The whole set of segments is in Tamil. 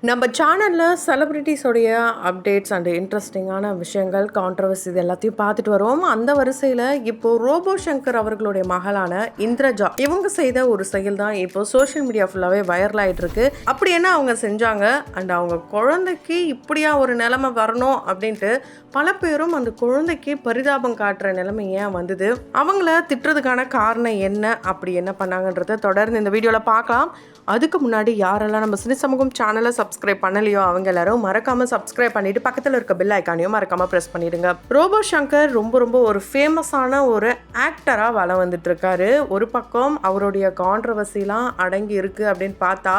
நம்ம சேனலில் செலிப்ரிட்டிஸோடைய அப்டேட்ஸ் அண்ட் இன்ட்ரெஸ்டிங்கான விஷயங்கள், கான்ட்ரவர்சி இது எல்லாத்தையும் பார்த்துட்டு வரோம். அந்த வரிசையில் இப்போது ரோபோ சங்கர் அவர்களுடைய மகளான இந்திரஜா இவங்க செய்த ஒரு செயல் தான் இப்போ சோஷியல் மீடியா ஃபுல்லாகவே வைரல் ஆகிட்டு இருக்கு. அப்படி என்ன அவங்க செஞ்சாங்க அண்ட் அவங்க குழந்தைக்கு இப்படியா ஒரு நிலைமை வரணும் அப்படின்ட்டு பல பேரும் அந்த குழந்தைக்கு பரிதாபம் காட்டுற நிலைமை ஏன் வந்தது, அவங்கள திட்டுறதுக்கான காரணம் என்ன, அப்படி என்ன பண்ணாங்கன்றதை தொடர்ந்து இந்த வீடியோவில் பார்க்கலாம். அதுக்கு முன்னாடி யாரெல்லாம் நம்ம சினி சமூகம் சேனலை சப்ஸ்கிரைப் பண்ணலையோ அவங்க எல்லாரும் மறக்காம சப்ஸ்கிரைப் பண்ணிட்டு பக்கத்தில் இருக்க பெல் ஐக்கானையும் மறக்காம பிரஸ் பண்ணிடுங்க. ரோபோ சங்கர் ரொம்ப ஒரு ஃபேமஸான ஒரு ஆக்டரா வளம் வந்துட்டு இருக்காரு. ஒரு பக்கம் அவருடைய கான்ட்ரவர்சிலாம் அடங்கி இருக்கு அப்படின்னு பார்த்தா,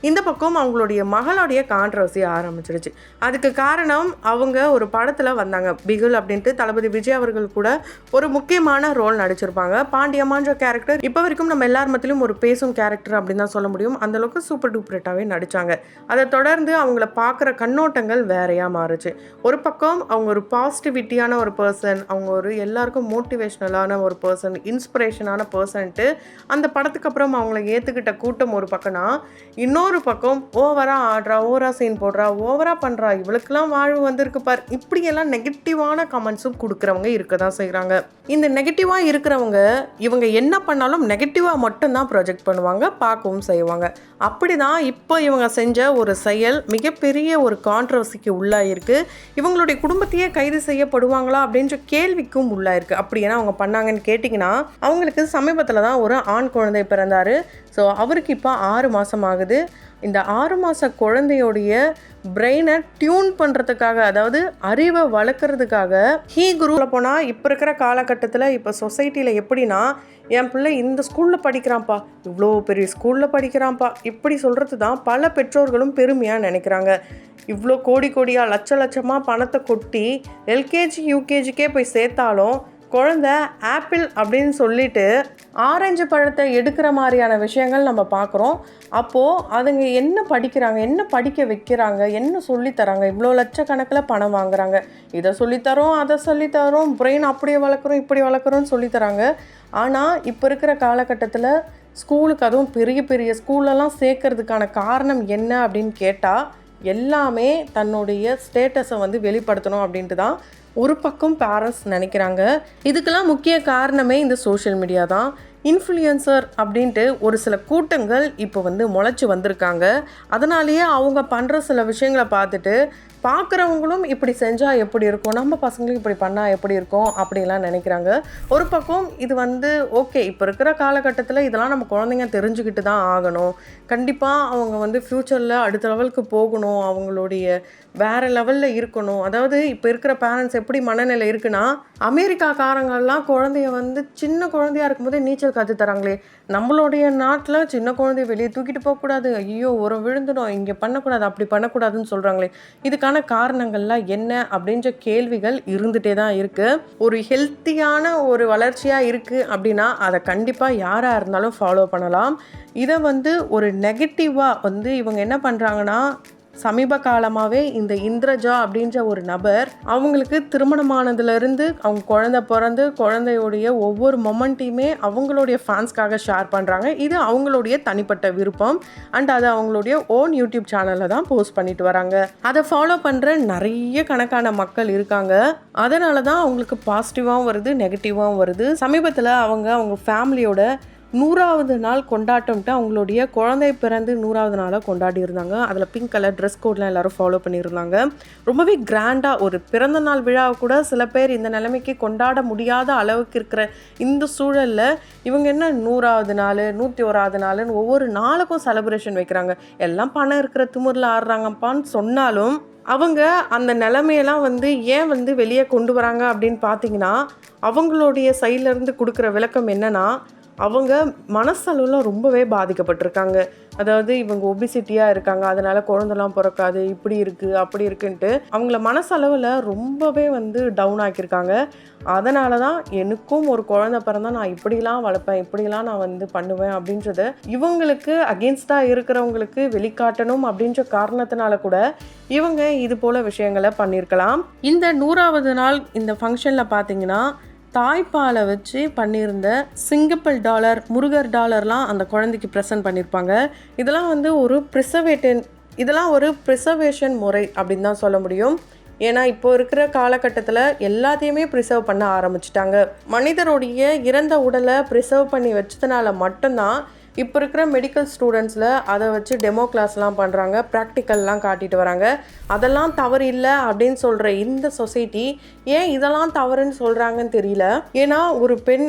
இந்த பக்கம் அவங்களுடைய மகளுடைய கான்ட்ரவர்சி ஆரம்பிச்சிருச்சு. அதுக்கு காரணம் அவங்க ஒரு படத்தில் வந்தாங்க, பிகுல் அப்படின்ட்டு. தளபதி விஜய் அவர்கள் கூட ஒரு முக்கியமான ரோல் நடிச்சிருப்பாங்க. பாண்டியம்மான்ற கேரக்டர் இப்போ வரைக்கும் நம்ம எல்லார் மத்தியிலும் ஒரு பேசும் கேரக்டர் அப்படின்னு தான் சொல்ல முடியும். அந்தளவுக்கு சூப்பர் டூப்பரேட்டாகவே நடித்தாங்க. அதை தொடர்ந்து அவங்கள பார்க்குற கண்ணோட்டங்கள் வேறையாக மாறுச்சு. ஒரு பக்கம் அவங்க ஒரு பாசிட்டிவிட்டியான ஒரு பர்சன், அவங்க ஒரு எல்லாருக்கும் மோட்டிவேஷ்னலான ஒரு பர்சன், இன்ஸ்பிரேஷனான பர்சன்ட்டு அந்த படத்துக்கு அப்புறம் அவங்கள ஏற்றுக்கிட்ட கூட்டம் ஒரு பக்கம்னா, இன்னொரு பக்கம் ஓவராக ஆடுறா, ஓவரா சீன் போடுறா, ஓவரா பண்ணுறா, இவளுக்கெல்லாம் வாழ்வு வந்திருக்கு பார், இப்படியெல்லாம் நெகட்டிவான கமெண்ட்ஸும் கொடுக்குறவங்க இருக்க தான் செய்கிறாங்க. இந்த நெகட்டிவாக இருக்கிறவங்க இவங்க என்ன பண்ணாலும் நெகட்டிவாக மட்டும்தான் ப்ரொஜெக்ட் பண்ணுவாங்க, பார்க்கவும் செய்வாங்க. அப்படி தான் இப்போ இவங்க செஞ்ச ஒரு செயல் மிகப்பெரிய ஒரு கான்ட்ரவர்சிக்கு உள்ளாயிருக்கு. இவங்களுடைய குடும்பத்தையே கைது செய்யப்படுவாங்களா அப்படின்ற கேள்விக்கும் உள்ளாயிருக்கு. அப்படி ஏன்னா அவங்க பண்ணாங்கன்னு கேட்டிங்கன்னா, அவங்களுக்கு சமீபத்தில் தான் ஒரு ஆண் குழந்தை பிறந்தார். ஸோ அவருக்கு இப்போ 6 மாதம் ஆகுது. இந்த 6 மாத குழந்தையோடைய பிரெயினை டியூன் பண்ணுறதுக்காக, அதாவது அறிவை வளர்க்குறதுக்காக குருவில் போனால் இப்போ இருக்கிற காலகட்டத்தில் இப்போ சொசைட்டியில் எப்படின்னா, என் பிள்ளை இந்த ஸ்கூலில் படிக்கிறான்ப்பா, இவ்வளோ பெரிய ஸ்கூலில் படிக்கிறான்ப்பா, இப்படி சொல்கிறது தான் பல பெற்றோர்களும் பெருமையாக நினைக்கிறாங்க. இவ்வளோ கோடியாக லட்சமாக பணத்தை கொட்டி எல்கேஜி யூகேஜிக்கே போய் சேர்த்தாலும் குழந்தை ஆப்பிள் அப்படின்னு சொல்லிட்டு ஆரஞ்சு பழத்தை எடுக்கிற மாதிரியான விஷயங்கள் நம்ம பார்க்குறோம். அப்போது அதுங்க என்ன படிக்கிறாங்க, என்ன படிக்க வைக்கிறாங்க, என்ன சொல்லித்தராங்க, இவ்வளோ லட்சக்கணக்கில் பணம் வாங்குறாங்க, இதை சொல்லித்தரோம் அதை சொல்லித்தரோம், பிரெயின் அப்படியே வளர்க்குறோம் இப்படி வளர்க்குறோன்னு சொல்லித்தராங்க. ஆனால் இப்போ இருக்கிற காலகட்டத்தில் ஸ்கூலுக்கு, அதுவும் பெரிய ஸ்கூலெல்லாம் சேர்க்கறதுக்கான காரணம் என்ன அப்படின்னு கேட்டால், எல்லாமே தன்னுடைய ஸ்டேட்டஸை வெளிப்படுத்தணும் அப்படின்ட்டு தான் ஒரு பக்கம் பேரண்ட்ஸ் நினைக்கிறாங்க. இதுக்கெல்லாம் முக்கிய காரணமே இந்த சோஷியல் மீடியா தான். இன்ஃப்ளூயன்சர் அப்படின்ட்டு ஒரு சில கூட்டங்கள் இப்போ முளைச்சி வந்திருக்காங்க. அதனாலேயே அவங்க பண்ணுற சில விஷயங்களை பார்த்துட்டு பார்க்குறவங்களும் இப்படி செஞ்சால் எப்படி இருக்கும், நம்ம பசங்களுக்கு இப்படி பண்ணால் எப்படி இருக்கும் அப்படின்லாம் நினைக்கிறாங்க. ஒரு பக்கம் இது ஓகே, இப்போ இருக்கிற காலகட்டத்தில் இதெல்லாம் நம்ம குழந்தைங்க தெரிஞ்சுக்கிட்டு தான் ஆகணும். கண்டிப்பாக அவங்க ஃப்யூச்சரில் அடுத்த லெவலுக்கு போகணும், அவங்களுடைய வேறு லெவலில் இருக்கணும். அதாவது இப்போ இருக்கிற பேரண்ட்ஸ் எப்படி மனநிலை இருக்குன்னா, அமெரிக்காக்காரங்கள்லாம் குழந்தைய சின்ன குழந்தையாக இருக்கும்போதே நீச்சல் கற்றுத்தராங்களே, நம்மளுடைய நாட்டில் சின்ன குழந்தைய வெளியே தூக்கிட்டு போகக்கூடாது, ஐயோ ஒரு விழுந்துடும், இங்கே பண்ணக்கூடாது அப்படி பண்ணக்கூடாதுன்னு சொல்கிறாங்களே, இதுக்கான காரணங்கள்லாம் என்ன அப்படின்ற கேள்விகள் இருந்துகிட்டே தான் இருக்குது. ஒரு ஹெல்த்தியான ஒரு வளர்ச்சியாக இருக்குது அப்படின்னா அதை கண்டிப்பாக யாராக இருந்தாலும் ஃபாலோ பண்ணலாம். இதை ஒரு நெகட்டிவாக இவங்க என்ன பண்ணுறாங்கன்னா, சமீப காலமாகவே இந்த இந்திரஜா அப்படின்ற ஒரு நபர் அவங்களுக்கு திருமணமானதுலேருந்து அவங்க குழந்தை பிறந்து குழந்தையோடைய ஒவ்வொரு மொமெண்ட்டையுமே அவங்களுடைய ஃபேன்ஸ்க்காக ஷேர் பண்ணுறாங்க. இது அவங்களுடைய தனிப்பட்ட விருப்பம் அண்ட் அதை அவங்களுடைய ஓன் யூடியூப் சேனலில் தான் போஸ்ட் பண்ணிட்டு வராங்க. அதை ஃபாலோ பண்ணுற நிறைய கணக்கான மக்கள் இருக்காங்க. அதனால தான் அவங்களுக்கு பாசிட்டிவாகவும் வருது, நெகட்டிவாகவும் வருது. சமீபத்தில் அவங்க ஃபேமிலியோட 100வது நாள் கொண்டாட்டம்ட்டு அவங்களுடைய குழந்தை பிறந்து 100வது நாளாக கொண்டாடி இருந்தாங்க. அதில் பிங்க் கலர் ட்ரெஸ் கோட்லாம் எல்லோரும் ஃபாலோ பண்ணியிருந்தாங்க. ரொம்பவே கிராண்டாக ஒரு பிறந்த நாள் விழாவை கூட சில பேர் இந்த நிலைமைக்கு கொண்டாட முடியாத அளவுக்கு இருக்கிற இந்த சூழலில் இவங்க என்ன 100வது நாள் 101வது நாள்னு ஒவ்வொரு நாளுக்கும் செலிப்ரேஷன் வைக்கிறாங்க. எல்லாம் பணம் இருக்கிற திமிரில் ஆடுறாங்கப்பான்னு சொன்னாலும் அவங்க அந்த நிலைமையெல்லாம் ஏன் வெளியே கொண்டு வராங்க அப்படின்னு பார்த்தீங்கன்னா, அவங்களுடைய சைட்லேருந்து கொடுக்குற விளக்கம் என்னென்னா, அவங்க மனசளவில் ரொம்பவே பாதிக்கப்பட்டிருக்காங்க. அதாவது இவங்க ஒபிசிட்டியாக இருக்காங்க, அதனால் குழந்தெல்லாம் பிறக்காது, இப்படி இருக்குது அப்படி இருக்குன்ட்டு அவங்கள மனசளவில் ரொம்பவே டவுன் ஆக்கியிருக்காங்க. அதனால தான் எனக்கும் ஒரு குழந்தை பிறந்தால் நான் இப்படிலாம் வளர்ப்பேன், இப்படிலாம் நான் பண்ணுவேன் அப்படின்றத இவங்களுக்கு அகெயின்ஸ்டாக இருக்கிறவங்களுக்கு வெளிக்காட்டணும் அப்படின்ற காரணத்தினால கூட இவங்க இது போல் விஷயங்களை பண்ணியிருக்கலாம். இந்த 100வது நாள் இந்த ஃபங்க்ஷனில் பார்த்தீங்கன்னா, தாய்ப்பாலை வச்சு பண்ணியிருந்த சிங்கப்பிள் டாலர், முருகர் டாலர்லாம் அந்த குழந்தைக்கு ப்ரெசென்ட் பண்ணியிருப்பாங்க. இதெல்லாம் ஒரு ப்ரிசர்வேட்டிவ் இதெல்லாம் ஒரு ப்ரிசர்வேஷன் முறை அப்படின்னு தான் சொல்ல முடியும். ஏன்னா இப்போ இருக்கிற காலகட்டத்தில் எல்லாத்தையுமே ப்ரிசர்வ் பண்ண ஆரம்பிச்சிட்டாங்க. மனிதருடைய இறந்த உடலை ப்ரிசர்வ் பண்ணி வச்சதுனால மட்டும்தான் இப்போ இருக்கிற மெடிக்கல் ஸ்டூடெண்ட்ஸில் அதை வச்சு டெமோ கிளாஸ்லாம் பண்ணுறாங்க, ப்ராக்டிக்கல்லாம் காட்டிட்டு வராங்க. அதெல்லாம் தவறு இல்லை அப்படின்னு சொல்கிற இந்த சொசைட்டி ஏன் இதெல்லாம் தவறுன்னு சொல்கிறாங்கன்னு தெரியல. ஏன்னா ஒரு பெண்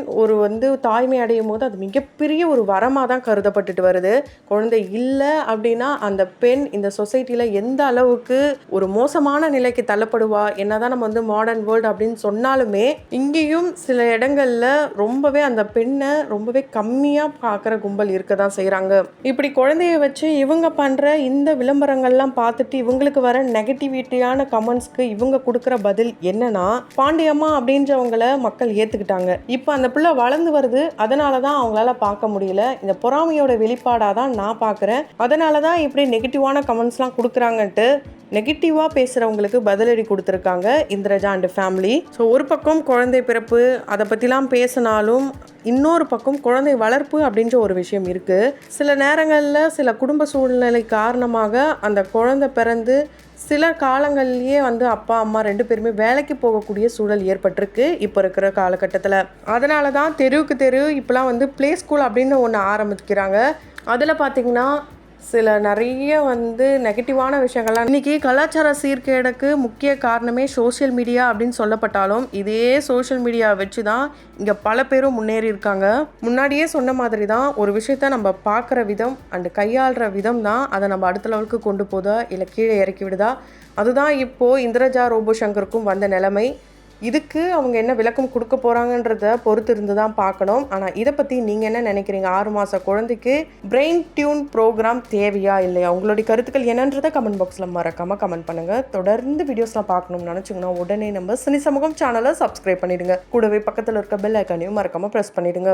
தாய்மை அடையும் போது அது மிகப்பெரிய ஒரு வரமாக தான் கருதப்பட்டுட்டு வருது. குழந்தை இல்லை அப்படின்னா அந்த பெண் இந்த சொசைட்டியில் எந்த அளவுக்கு ஒரு மோசமான நிலைக்கு தள்ளப்படுவா. என்னதான் நம்ம மாடர்ன் வேர்ல்டு அப்படின்னு சொன்னாலுமே இங்கேயும் சில இடங்களில் ரொம்பவே அந்த பெண்ணை ரொம்பவே கம்மியாக பார்க்குற கும்பல் இருக்க தான் செய்கிறாங்க. இப்படி குழந்தைய வச்சு இவங்க பண்ணுற இந்த விளம்பரங்கள்லாம் பார்த்துட்டு இவங்களுக்கு வர நெகட்டிவிட்டியான கமெண்ட்ஸ்க்கு இவங்க கொடுக்குற பதில் என்னன்னா, பாண்டியம்மா அப்படின்றவங்கள மக்கள் ஏற்றுக்கிட்டாங்க. இப்போ அந்த பிள்ளை வளர்ந்து வருது, அதனால தான் அவங்களால பார்க்க முடியல. இந்த பொறாமையோட வெளிப்பாடாக தான் நான் பார்க்குறேன். அதனால தான் இப்படி நெகட்டிவான கமெண்ட்ஸ்லாம் கொடுக்குறாங்கன்ட்டு நெகட்டிவாக பேசுகிறவங்களுக்கு பதிலடி கொடுத்துருக்காங்க இந்திரஜா அண்ட் ஃபேமிலி. ஸோ ஒரு பக்கம் குழந்தை பிறப்பு அதை பற்றிலாம் பேசினாலும் இன்னொரு பக்கம் குழந்தை வளர்ப்பு அப்படின்ற ஒரு விஷயம் இருக்குது. சில நேரங்களில் சில குடும்ப சூழ்நிலை காரணமாக அந்த குழந்தை பிறந்து சில காலங்கள்லேயே அப்பா அம்மா 2 பேருமே வேலைக்கு போகக்கூடிய சூழல் ஏற்பட்டிருக்கு இப்போ இருக்கிற காலகட்டத்தில். அதனால தான் தெருவுக்கு தெரு இப்போலாம் ப்ளே ஸ்கூல் அப்படின்னு ஒன்று ஆரம்பிக்கிறாங்க. அதில் பார்த்திங்கன்னா சில நிறைய நெகட்டிவான விஷயங்கள்லாம். இன்றைக்கி கலாச்சார சீர்கேடுக்கு முக்கிய காரணமே சோஷியல் மீடியா அப்படின்னு சொல்லப்பட்டாலும் இதே சோஷியல் மீடியா வச்சு தான் இங்கே பல பேரும் முன்னேறி இருக்காங்க. முன்னாடியே சொன்ன மாதிரி தான் ஒரு விஷயத்த நம்ம பார்க்குற விதம் அண்டு கையாளுற விதம் தான் அதை நம்ம அடுத்த லெவலுக்கு கொண்டு போதா இல்லை கீழே இறக்கி விடுதா. அதுதான் இப்போது இந்திரஜா ரோபோ சங்கருக்கும் வந்த நிலைமை. இதுக்கு அவங்க என்ன விளக்கம் கொடுக்க போகிறாங்கன்றத பொறுத்து இருந்து தான் பார்க்கணும். ஆனால் இதை பற்றி நீங்கள் என்ன நினைக்கிறீங்க? 6 மாத குழந்தைக்கு பிரெயின் டியூன் ப்ரோக்ராம் தேவையா இல்லையா? உங்களுடைய கருத்துக்கள் என்னன்றதை கமெண்ட் பாக்ஸில் மறக்காமல் கமெண்ட் பண்ணுங்கள். தொடர்ந்து வீடியோஸ்லாம் பார்க்கணும்னு நினச்சிங்கன்னா உடனே நம்ம சினி சமூகம் சேனலை சப்ஸ்கிரைப் பண்ணிவிடுங்க. கூடவே பக்கத்தில் இருக்க பெல் ஐக்கானையும் மறக்காமல் ப்ரெஸ் பண்ணிவிடுங்க.